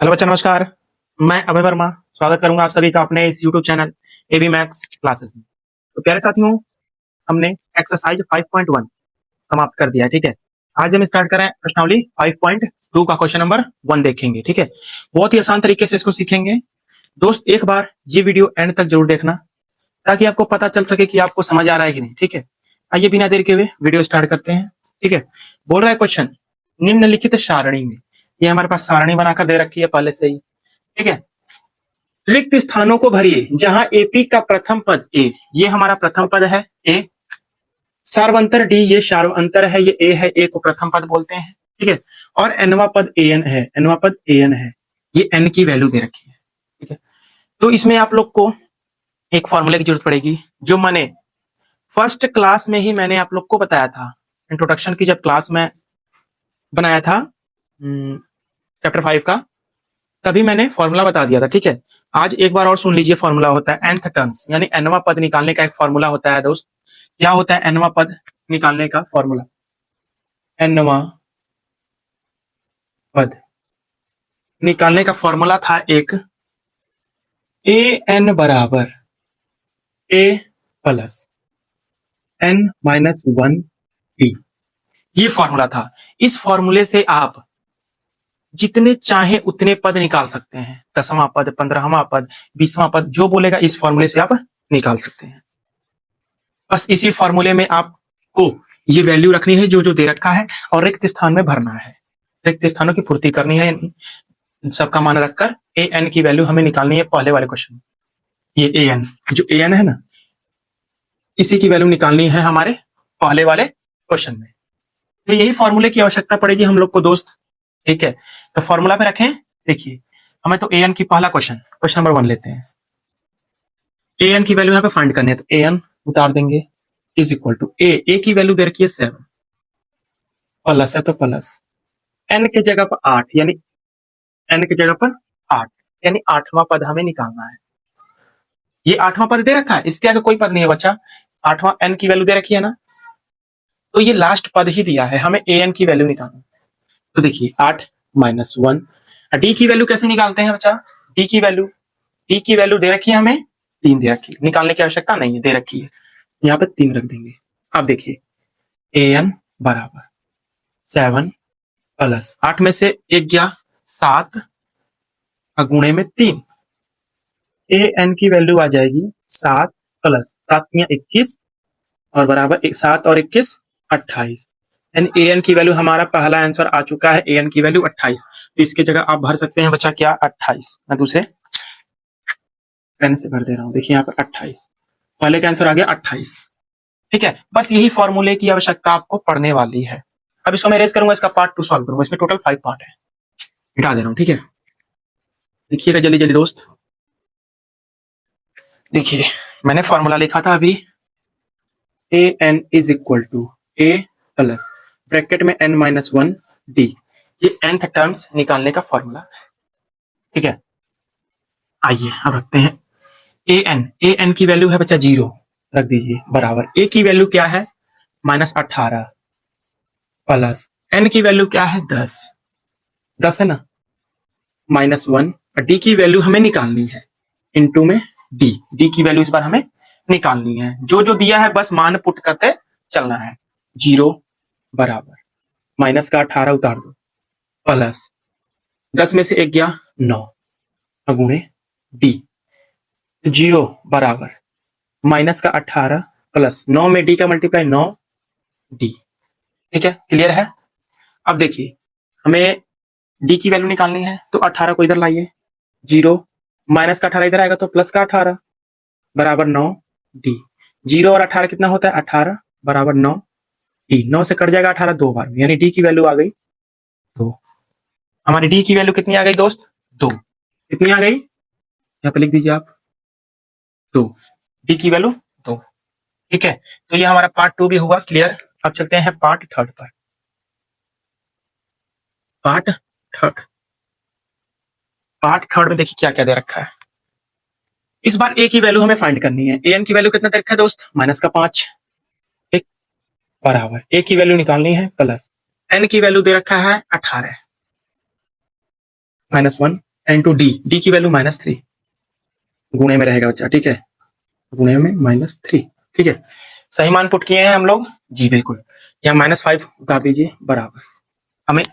Hello बच्चा, नमस्कार। मैं अभय वर्मा स्वागत करूंगा आप सभी का अपने इस YouTube channel A B maths classes में। तो प्यारे साथियों, हमने एक्सरसाइज 5.1 समाप्त कर दिया है। ठीक है, आज हम स्टार्ट करें प्रश्नावली 5.2 का क्वेश्चन नंबर 1 देखेंगे। ठीक है, बहुत ही आसान तरीके से इसको सीखेंगे। दोस्त, एक बार ये वीडियो एंड तक जरूर देखना ताकि आपको पता चल सके कि आपको समझ आ रहा है कि नहीं। ठीक है, आइए बिना देर के हुए वीडियो स्टार्ट करते हैं। ठीक है, बोल रहा है क्वेश्चन, निम्नलिखित सारणी में, ये हमारे पास सारणी बनाकर दे रखी है पहले से ही। ठीक है, रिक्त स्थानों को भरिए जहां एपी का प्रथम पद ए, ये हमारा प्रथम पद है ए, सार्वंतर डी, ये सार्वंतर है, ये ए है, ए को प्रथम पद बोलते हैं। ठीक है, और एनवा पद एन है, एनवा पद एन है, ये एन की वैल्यू दे रखी है। ठीक है, तो इसमें आप लोग को एक फॉर्मूले की जरूरत पड़ेगी जो मैंने फर्स्ट क्लास में ही मैंने आप लोग को बताया था। इंट्रोडक्शन की जब क्लास में बनाया था चैप्टर 5 का, तभी मैंने फॉर्मूला बता दिया था। ठीक है, आज एक बार और सुन लीजिए। फॉर्मूला होता है nth टर्म्स, यानी nवां पद निकालने का एक फॉर्मूला होता है दोस्त। क्या होता है nवां पद निकालने का फॉर्मूला? nवां पद निकालने का फॉर्मूला था एक, ए एन बराबर ए प्लस n माइनस 1 डी, ये फॉर्मूला था। इस फॉर्मूले से आप जितने चाहे उतने पद निकाल सकते हैं। 10वां पद, 15वां पद, 20वां पद, जो बोलेगा इस फॉर्मूले से आप निकाल सकते हैं। बस इसी फॉर्मूले में आपको ये वैल्यू रखनी है जो जो दे रखा है, और रिक्त स्थान में भरना है, रिक्त स्थानों की पूर्ति करनी है। सबका मान रखकर ए एन की वैल्यू हमें निकालनी है। पहले वाले क्वेश्चन में ये ए एन, जो ए एन है ना, इसी की वैल्यू निकालनी है हमारे पहले वाले क्वेश्चन में। तो यही फॉर्मूले की आवश्यकता पड़ेगी हम लोग को दोस्त। ठीक है, तो फॉर्मूला पे रखें। देखिए, हमें तो ए एन की पहला क्वेश्चन नंबर 1 लेते हैं। ए एन की वैल्यू यहाँ पे फाइंड करनी है, तो ए एन उतार देंगे इज इक्वल टू ए की वैल्यू दे रखी है 7, प्लस है तो प्लस एन के जगह पर 8, यानी एन की जगह पर 8, यानी 8वां पद हमें निकालना है। ये 8वां पद दे रखा है, इसके आगे कोई पद नहीं है बच्चा। 8वां एन की वैल्यू दे रखी है ना, तो ये लास्ट पद ही दिया है, हमें ए एन की वैल्यू निकालना। तो देखिए 8 माइनस 1, डी की वैल्यू कैसे निकालते हैं बच्चा? डी की वैल्यू दे रखी है हमें 3 दे रखी है, निकालने की आवश्यकता नहीं है, दे रखी है। यहाँ पे 3 रख देंगे। अब देखिए ए एन बराबर 7 प्लस 8 में से 1 गया 7, गुणे में 3, ए एन की वैल्यू आ जाएगी 7 प्लस 7 21, और बराबर 7 और 21 28। एन ए एन की वैल्यू, हमारा पहला आंसर आ चुका है, ए एन की वैल्यू 28। तो इसकी जगह आप भर सकते हैं बच्चा क्या? 28। मैं दूसरे पेन से भर दे रहा हूं। देखिए यहाँ पर 28, पहले का आंसर आ गया 28। ठीक है, बस यही फॉर्मूले की आवश्यकता आपको पढ़ने वाली है। अब इसको मैं रेस करूंगा, इसका पार्ट 2 सॉल्व करूंगा। इसमें टोटल 5 पार्ट है, मिटा दे रहा हूं। ठीक है, देखिएगा जल्दी जल्दी दोस्त। देखिए, मैंने फॉर्मूला लिखा था अभी, a N is equal to a plus bracket में n माइनस 1 डी, ये nth टर्म्स निकालने का फॉर्मूला है। ठीक है, आइए अब रखते हैं ए एन की वैल्यू है बच्चा 0, रख दीजिए, बराबर ए की वैल्यू क्या है? माइनस 18, प्लस एन की वैल्यू क्या है? 10 है ना, माइनस 1, डी की वैल्यू हमें निकालनी है, इनटू में डी की वैल्यू इस बार हमें निकालनी है। जो जो दिया है बस मान पुट करते चलना है। 0 बराबर माइनस का 18 उतार दो, प्लस 10 में से 1 गया 9, गुणे डी, 0 बराबर माइनस का 18 प्लस 9 में डी का मल्टीप्लाई 9 डी। ठीक है, क्लियर है? अब देखिए, हमें डी की वैल्यू निकालनी है, तो 18 को इधर लाइए, 0 माइनस का 18 इधर आएगा तो प्लस का 18 बराबर 9 डी। 0 और 18 कितना होता है? 18 बराबर 9 डी। 9 से कट जाएगा 18 2 बार, यानी डी की वैल्यू आ गई 2। हमारी डी की वैल्यू कितनी आ गई दोस्त? 2। कितनी आ गई? यहाँ पे लिख दीजिए आप 2, डी की वैल्यू 2। ठीक है, तो ये हमारा पार्ट 2 भी हुआ क्लियर। अब चलते हैं पार्ट 3 पर। पार्ट थर्ड में देखिए क्या क्या दे रखा है। इस बार ए की वैल्यू हमें फाइंड करनी है। ए एन की वैल्यू कितना दे रखा है दोस्त? माइनस का 5, ठीक, बराबर ए की वैल्यू निकालनी है, प्लस एन की वैल्यू दे रखा है 18, माइनस 1 इंटू डी की वैल्यू -3 गुणे में रहेगा बच्चा, ठीक है, गुणे में -3, ठीक है। सही मान पुट किए हैं हम लोग जी, बिल्कुल। यहाँ -5 उतार दीजिए बराबर। हमें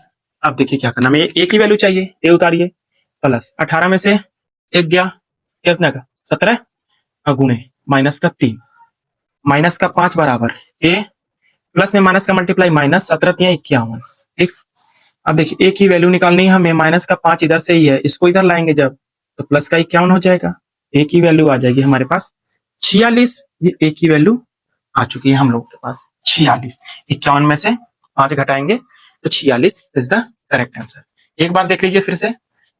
अब देखिए क्या करना, हमें ए की वैल्यू चाहिए, ए उतारिए, प्लस 18 में से एक गया, कितना का 17 गुणे -3 -5 बराबर ए, प्लस में माइनस का मल्टीप्लाई -17 51, ठीक। अब देखिए ए की वैल्यू निकालनी है हमें, -5 इधर से ही है, इसको इधर लाएंगे जब तो प्लस का 51 हो जाएगा। ए की वैल्यू आ जाएगी हमारे पास 46, ये ए की वैल्यू आ चुकी है हम लोग के पास 46। 51 में से 5 घटाएंगे तो 46 इज द करेक्ट आंसर। एक बार देख लीजिए फिर से,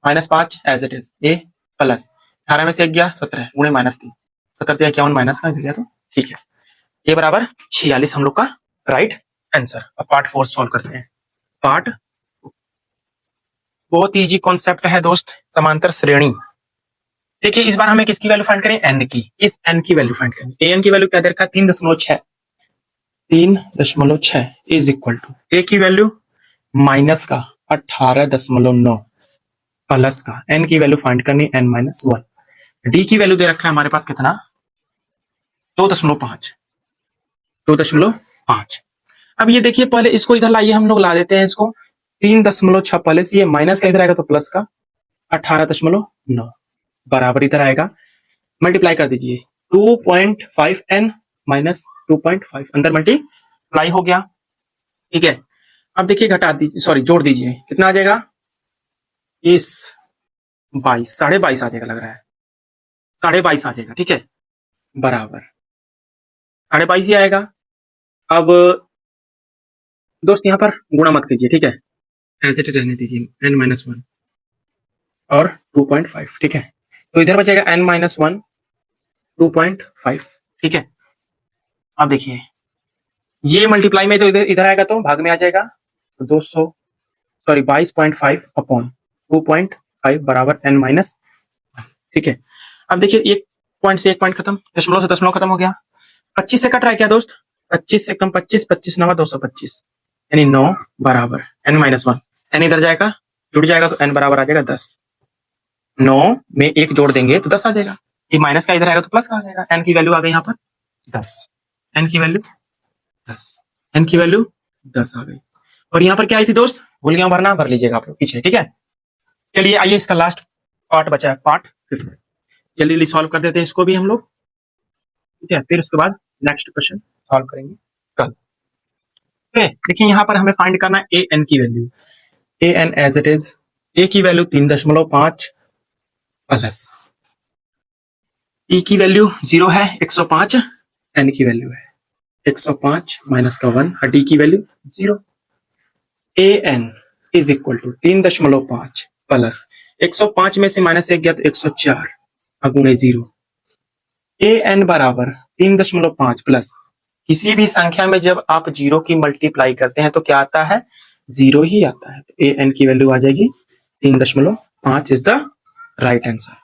-5 as it is, A plus 18 में से एक गया 17 गुणे -3, 17 से 51 माइनस का गया तो ठीक है, ए बराबर 46 हम लोग का राइट आंसर। अब पार्ट 4 सॉल्व करते हैं। पार्ट बहुत इजी कॉन्सेप्ट है दोस्त, समांतर श्रेणी। देखिए इस बार हमें किसकी वैल्यू फाइंड करें, एन की, इस एन की वैल्यू फाइंड करें। ए एन की वैल्यू क्या दे रखा है 3.6, 3.6 इज इक्वल टू ए की वैल्यू माइनस का 18.9 प्लस का एन की वैल्यू फाइंड करनी n-1। डी की वैल्यू दे रखा है हमारे पास कितना 2.5, 2.5। अब ये देखिए पहले इसको इधर लाइए, हम लोग ला देते हैं इसको 3.6 पहले से, ये माइनस का इधर आएगा तो प्लस का 18.9 बराबर इधर आएगा, मल्टीप्लाई कर दीजिए 2.5 n माइनस 2.5 अंदर मल्टीप्लाई हो गया, ठीक है। अब देखिए घटा दीजिए, सॉरी जोड़ दीजिए, कितना आ जाएगा इस 22, 22.5 आ जाएगा, लग रहा है 22.5 आ जाएगा, ठीक है, बराबर 22.5 ही आएगा। अब दोस्त यहाँ पर गुणा मत कीजिए, ठीक है, एज इट रहने दीजिए n-1 और 2.5, ठीक है। तो इधर बचेगा n-1 2.5, ठीक है। अब देखिए ये मल्टीप्लाई में तो इधर आएगा तो भाग में आ जाएगा, तो 22.5 अपॉन 2.5 बराबर n-, ठीक है। अब देखिए एक पॉइंट से एक पॉइंट खत्म, दशमलव से दशमलव खत्म हो गया, 25 से कट रहा है क्या दोस्त, 25 से कम 25, 25 9 225, यानी 9 बराबर n-1, n इधर जाएगा जुड़ जाएगा तो n बराबर आ जाएगा 10, 9 में एक जोड़ देंगे तो 10 आ जाएगा, ये माइनस का इधर आएगा तो प्लस का आ जाएगा, n की वैल्यू आ गई यहाँ पर 10, n की वैल्यू 10, n की वैल्यू 10 आ गई। और यहाँ पर क्या आई थी दोस्त, भूल गया भरना, भर लीजिएगा आप लोग पीछे, ठीक है। चलिए आइए इसका लास्ट पार्ट बचा है, पार्ट 5, जल्दी जल्दी सॉल्व कर देते हैं इसको भी हम लोग, ठीक है, फिर उसके बाद नेक्स्ट क्वेश्चन सॉल्व करेंगे कल। देखिए यहाँ पर हमें फाइंड करना है ए एन की value, a n as it is, a की वैल्यू 3.5 प्लस ई की वैल्यू 0 है 105, एन की वैल्यू है 105 माइनस का 1, डी की value 0, A N is equal to 3.5 plus 105 में से माइनस 1 गया तो 104 गुणे 0, ए एन बराबर 3.5 प्लस, किसी भी संख्या में जब आप 0 की मल्टीप्लाई करते हैं तो क्या आता है, 0 ही आता है। ए एन की वैल्यू आ जाएगी 3.5 is the right answer,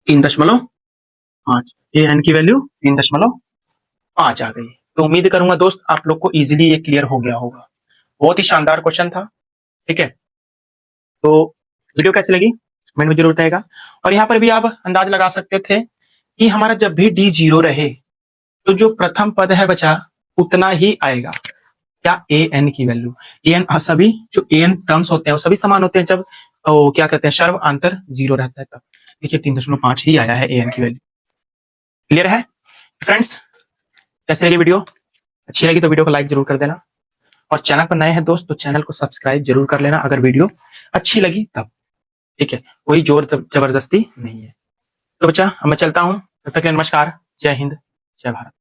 3.5, A N की वैल्यू 3.5 आ गई। तो उम्मीद करूंगा दोस्त आप लोग को इजीली ये क्लियर हो गया होगा, बहुत ही शानदार क्वेश्चन था, ठीक है। तो वीडियो कैसी लगी कमेंट में जरूर बताइएगा, और यहाँ पर भी आप अंदाज लगा सकते थे कि हमारा जब भी डी 0 रहे तो जो प्रथम पद है बचा उतना ही आएगा, क्या ए एन की वैल्यू, ए एन सभी जो ए एन टर्म्स होते हैं वो सभी समान होते हैं जब क्या कहते हैं सर्व अंतर 0 रहता है तब। देखिए 3.5 ही आया है ए एन की वैल्यू, क्लियर है फ्रेंड्स। कैसे लगी वीडियो, अच्छी लगी तो वीडियो को लाइक जरूर कर देना, और चैनल पर नए हैं दोस्त तो चैनल को सब्सक्राइब जरूर कर लेना अगर वीडियो अच्छी लगी तब, ठीक है, कोई जोर जबरदस्ती नहीं है। तो बच्चा अब मैं चलता हूँ, तब तक नमस्कार, जय हिंद, जय भारत।